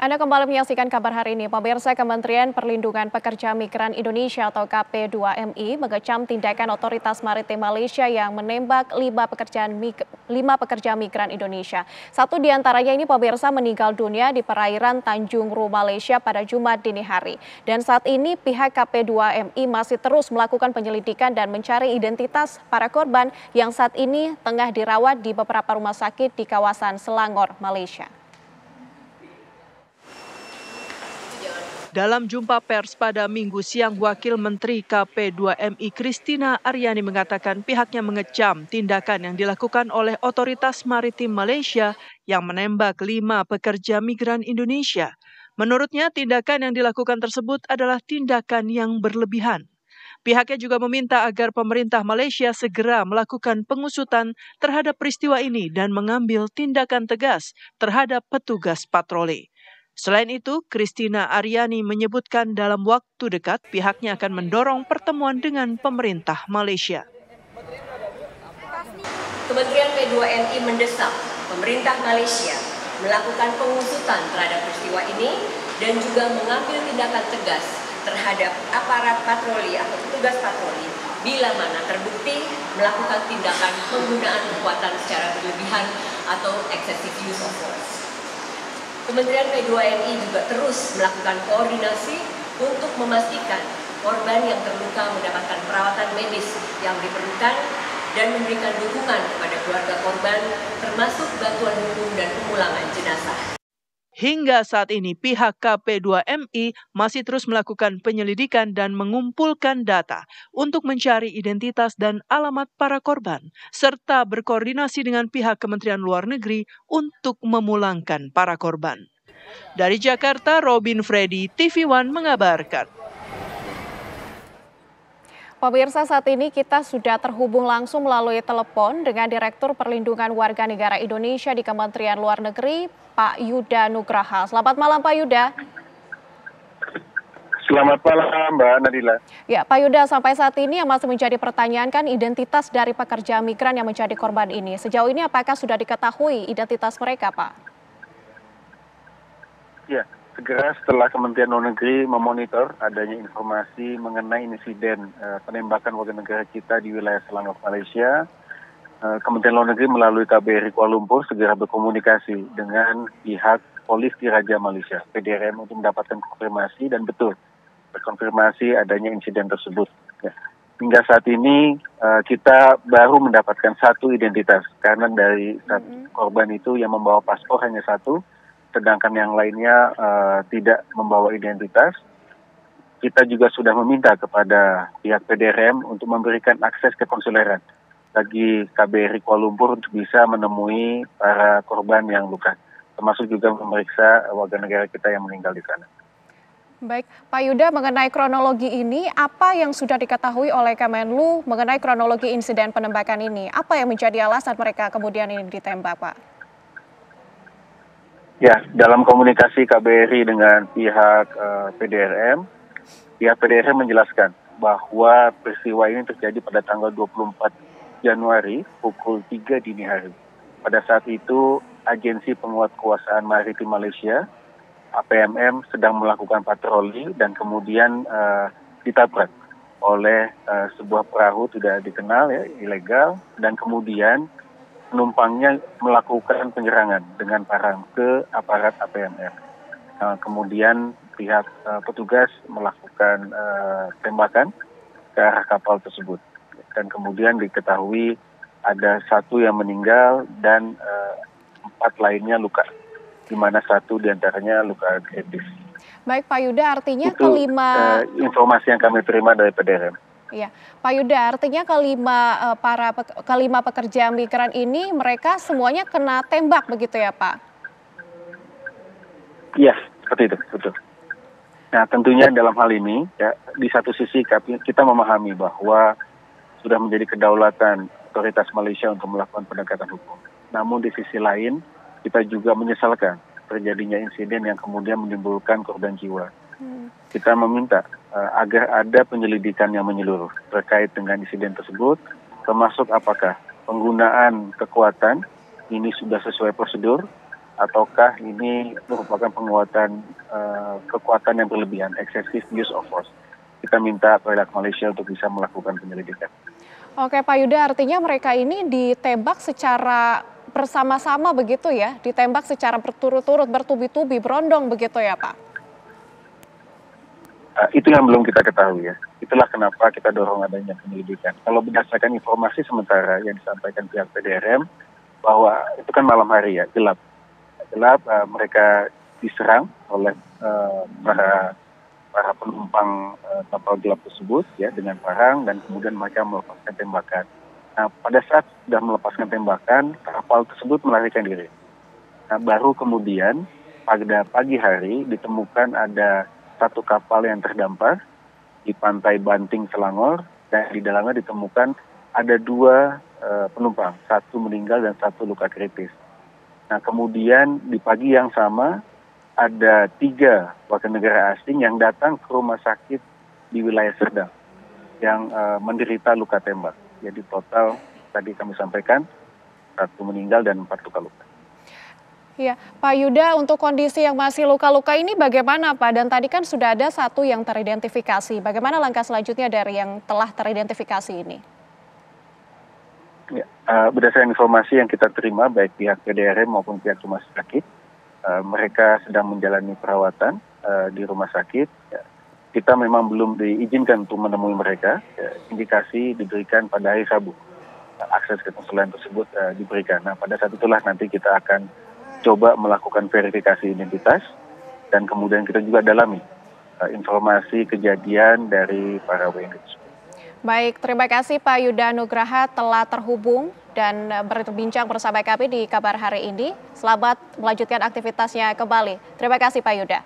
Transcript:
Anda kembali menyaksikan kabar hari ini. Pemirsa, Kementerian Perlindungan Pekerja Migran Indonesia atau KP2MI mengecam tindakan otoritas maritim Malaysia yang menembak 5 pekerja migran Indonesia. Satu di antaranya ini pemirsa meninggal dunia di perairan Tanjung Ru, Malaysia pada Jumat dini hari. Dan saat ini pihak KP2MI masih terus melakukan penyelidikan dan mencari identitas para korban yang saat ini tengah dirawat di beberapa rumah sakit di kawasan Selangor, Malaysia. Dalam jumpa pers pada Minggu siang, Wakil Menteri KP2MI Christina Aryani mengatakan pihaknya mengecam tindakan yang dilakukan oleh otoritas maritim Malaysia yang menembak 5 pekerja migran Indonesia. Menurutnya, tindakan yang dilakukan tersebut adalah tindakan yang berlebihan. Pihaknya juga meminta agar pemerintah Malaysia segera melakukan pengusutan terhadap peristiwa ini dan mengambil tindakan tegas terhadap petugas patroli. Selain itu, Christina Aryani menyebutkan dalam waktu dekat pihaknya akan mendorong pertemuan dengan pemerintah Malaysia. Kementerian P2MI mendesak pemerintah Malaysia melakukan pengusutan terhadap peristiwa ini dan juga mengambil tindakan tegas terhadap aparat patroli atau petugas patroli bila mana terbukti melakukan tindakan penggunaan kekuatan secara berlebihan atau excessive use of force. Kementerian P2MI juga terus melakukan koordinasi untuk memastikan korban yang terluka mendapatkan perawatan medis yang diperlukan dan memberikan dukungan kepada keluarga korban termasuk bantuan hukum dan pemulangan jenazah. Hingga saat ini pihak KP2MI masih terus melakukan penyelidikan dan mengumpulkan data untuk mencari identitas dan alamat para korban, serta berkoordinasi dengan pihak Kementerian Luar Negeri untuk memulangkan para korban. Dari Jakarta, Robin Freddy, TV One mengabarkan. Pemirsa, saat ini kita sudah terhubung langsung melalui telepon dengan Direktur Perlindungan Warga Negara Indonesia di Kementerian Luar Negeri, Pak Yuda Nugraha. Selamat malam, Pak Yuda. Selamat malam, Mbak Nadila. Ya, Pak Yuda, sampai saat ini yang masih menjadi pertanyaan kan identitas dari pekerja migran yang menjadi korban ini. Sejauh ini apakah sudah diketahui identitas mereka, Pak? Ya, segera setelah Kementerian Luar Negeri memonitor adanya informasi mengenai insiden penembakan warga negara kita di wilayah Selangor, Malaysia, Kementerian Luar Negeri melalui KBRI Kuala Lumpur segera berkomunikasi dengan pihak Polis Diraja Malaysia, PDRM, untuk mendapatkan konfirmasi dan betul terkonfirmasi adanya insiden tersebut. Ya. Hingga saat ini kita baru mendapatkan satu identitas karena dari satu korban itu yang membawa paspor hanya satu, sedangkan yang lainnya tidak membawa identitas. Kita juga sudah meminta kepada pihak PDRM untuk memberikan akses ke konsuleran bagi KBRI Kuala Lumpur untuk bisa menemui para korban yang luka, termasuk juga memeriksa warga negara kita yang meninggal di sana. Baik, Pak Yuda, mengenai kronologi ini, apa yang sudah diketahui oleh Kemenlu mengenai kronologi insiden penembakan ini? Apa yang menjadi alasan mereka kemudian ini ditembak, Pak? Ya, dalam komunikasi KBRI dengan pihak PDRM menjelaskan bahwa peristiwa ini terjadi pada tanggal 24 Januari pukul 3 dini hari. Pada saat itu, Agensi Penguatkuasaan Maritim Malaysia, APMM, sedang melakukan patroli dan kemudian ditabrak oleh sebuah perahu tidak dikenal, ya, ilegal, dan kemudian penumpangnya melakukan penyerangan dengan parang ke aparat APMM. Kemudian pihak petugas melakukan tembakan ke arah kapal tersebut. Dan kemudian diketahui ada satu yang meninggal dan 4 lainnya luka, di mana satu diantaranya luka kritis. Baik, Pak Yuda, artinya itu informasi yang kami terima dari PDRM. Iya, Pak Yuda, artinya kelima pekerja migran ini mereka semuanya kena tembak begitu ya, Pak? Iya, seperti itu, betul. Nah, tentunya dalam hal ini, ya, di satu sisi kita memahami bahwa sudah menjadi kedaulatan otoritas Malaysia untuk melakukan penegakan hukum. Namun di sisi lain, kita juga menyesalkan terjadinya insiden yang kemudian menimbulkan korban jiwa. Kita meminta agar ada penyelidikan yang menyeluruh terkait dengan insiden tersebut, termasuk apakah penggunaan kekuatan ini sudah sesuai prosedur ataukah ini merupakan penguatan kekuatan yang berlebihan, excessive use of force. Kita minta pihak Malaysia untuk bisa melakukan penyelidikan. Oke Pak Yuda, artinya mereka ini ditembak secara bersama-sama begitu ya? Ditembak secara berturut-turut, bertubi-tubi, berondong begitu ya Pak? Itu yang belum kita ketahui ya. Itulah kenapa kita dorong adanya penyelidikan. Kalau berdasarkan informasi sementara yang disampaikan pihak PDRM, bahwa itu kan malam hari ya, gelap. Mereka diserang oleh para penumpang kapal gelap tersebut ya dengan parang, dan kemudian mereka melepaskan tembakan. Nah, pada saat sudah melepaskan tembakan, kapal tersebut melarikan diri. Nah, baru kemudian pada pagi hari ditemukan ada satu kapal yang terdampar di pantai Banting, Selangor, dan di dalamnya ditemukan ada 2 penumpang, 1 meninggal dan 1 luka kritis. Nah, kemudian di pagi yang sama ada 3 warga negara asing yang datang ke rumah sakit di wilayah Serdang yang menderita luka tembak. Jadi total tadi kami sampaikan 1 meninggal dan 4 luka-luka. Iya, Pak Yuda, untuk kondisi yang masih luka-luka ini bagaimana Pak? Dan tadi kan sudah ada 1 yang teridentifikasi. Bagaimana langkah selanjutnya dari yang telah teridentifikasi ini? Ya, berdasarkan informasi yang kita terima baik pihak PDRM maupun pihak rumah sakit, mereka sedang menjalani perawatan di rumah sakit. Ya, kita memang belum diizinkan untuk menemui mereka. Ya, indikasi diberikan pada hari Rabu. Akses kekonsulan tersebut diberikan. Nah, pada saat itulah nanti kita akan coba melakukan verifikasi identitas dan kemudian kita juga dalami informasi kejadian dari para WNI tersebut. Baik, terima kasih Pak Yuda Nugraha telah terhubung dan berbincang bersama kami di Kabar Hari ini. Selamat melanjutkan aktivitasnya kembali. Terima kasih Pak Yuda.